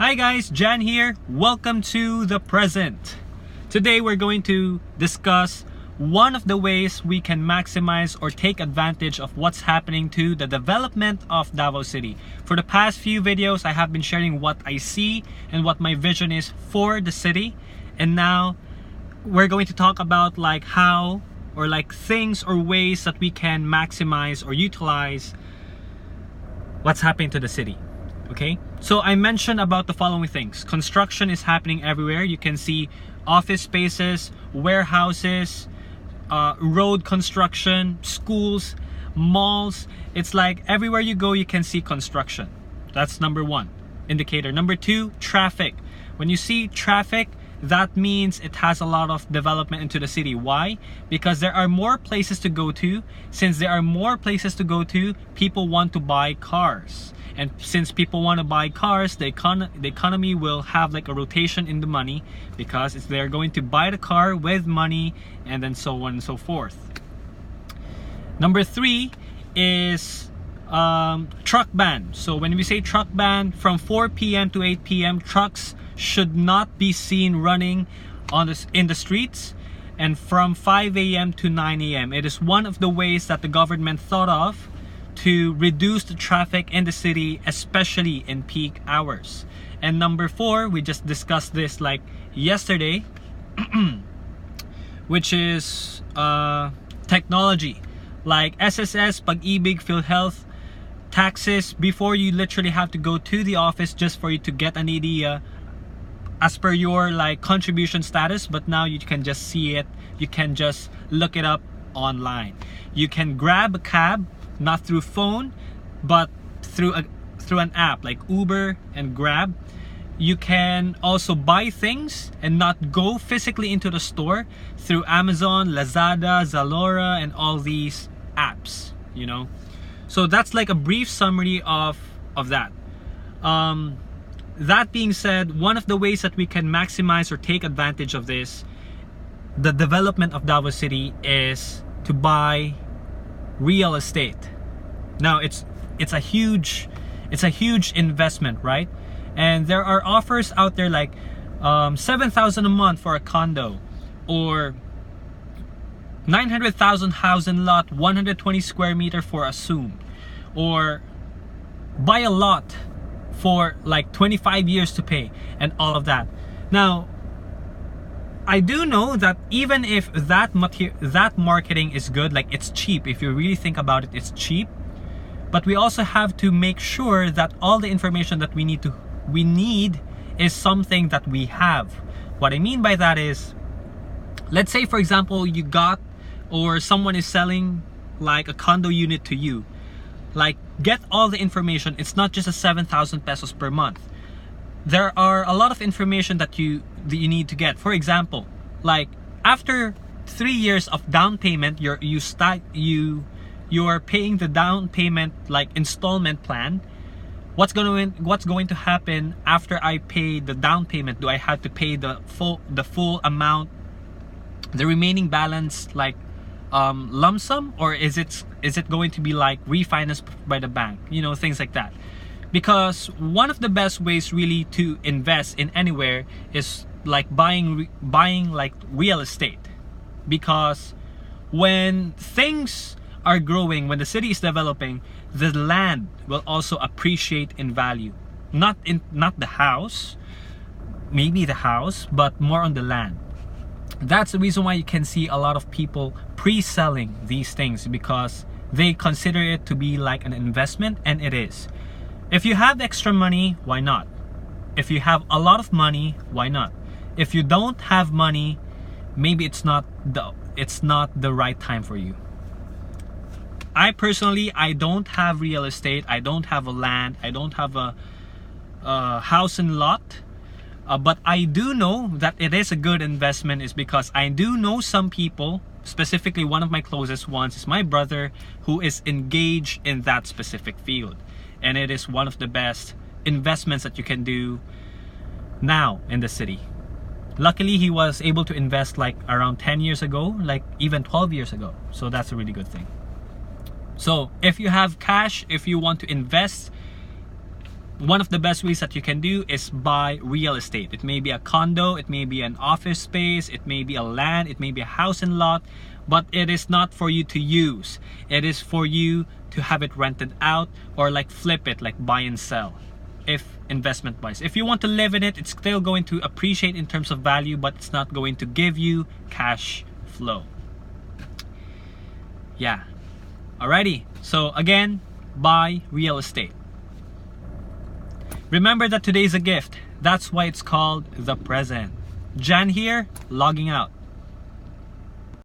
Hi guys, Jan here. Welcome to the present. Today we're going to discuss one of the ways we can maximize or take advantage of what's happening to the development of Davao City. For the past few videos, I have been sharing what I see and what my vision is for the city. And now we're going to talk about how or things or ways that we can maximize or utilize what's happening to the city. Okay, so I mentioned about the following things. Construction is happening everywhere. You can see office spaces, warehouses, road construction, schools, malls. It's like everywhere you go, you can see construction. That's number one indicator. Number two, traffic. When you see traffic, that means it has a lot of development into the city. Why? Because there are more places to go to. Since there are more places to go to, people want to buy cars. And since people want to buy cars, the economy will have a rotation in the money, because they're going to buy the car with money, and then so on and so forth. Number three is truck ban. So when we say truck ban, from 4 p.m. to 8 p.m. trucks should not be seen running in the streets, and from 5 a.m. to 9 a.m. It is one of the ways that the government thought of to reduce the traffic in the city, especially in peak hours. And number four, we just discussed this yesterday, which is technology, like SSS, Pag-ibig, PhilHealth, taxes. Before, you literally have to go to the office just for you to get an idea as per your contribution status, but now you can just see it. You can just look it up online. You can grab a cab, not through phone, but through an app like Uber and Grab. You can also buy things and not go physically into the store through Amazon, Lazada, Zalora, and all these apps, So that's a brief summary of that. That being said, one of the ways that we can maximize or take advantage of the development of Davao City, is to buy real estate. Now it's a huge investment, right? And there are offers out there like 7,000 a month for a condo, or 900,000 house and lot, 120 square meter for a Zoom, or buy a lot for 25 years to pay, and all of that. Now, I do know that even if that marketing is good, it's cheap. If you really think about it, it's cheap. But we also have to make sure that all the information that we need is something that we have. What I mean by that is, let's say for example, someone is selling a condo unit to you. Get all the information. It's not just a 7,000 pesos per month. There are a lot of information that you need to get. For example, after 3 years of down payment, you're paying the down payment installment plan. What's going to happen after I pay the down payment? Do I have to pay the full amount, the remaining balance lump sum, or is it going to be refinanced by the bank? Things like that. Because one of the best ways really to invest in anywhere is buying real estate. Because when things are growing, when the city is developing, the land will also appreciate in value. Not the house, maybe the house, but more on the land. That's the reason why you can see a lot of people pre-selling these things, because they consider it to be an investment, and it is. If you have extra money, why not? If you have a lot of money, why not? If you don't have money, maybe it's not the right time for you. I personally, I don't have real estate. I don't have a land. I don't have a house and lot. But I do know that it is a good investment, is because I do know some people, specifically one of my closest ones is my brother, who is engaged in that specific field. And it is one of the best investments that you can do now in the city. Luckily, he was able to invest around 10 years ago, even 12 years ago. So that's a really good thing. So if you have cash, if you want to invest, one of the best ways that you can do is buy real estate. It may be a condo, it may be an office space, it may be a land, it may be a house and lot, but it is not for you to use. It is for you to have it rented out, or like flip it, like buy and sell. If investment wise, if you want to live in it, it's still going to appreciate in terms of value, but it's not going to give you cash flow. Yeah. Alrighty, so again, buy real estate. Remember that today's a gift. That's why it's called the present. Jan here, logging out.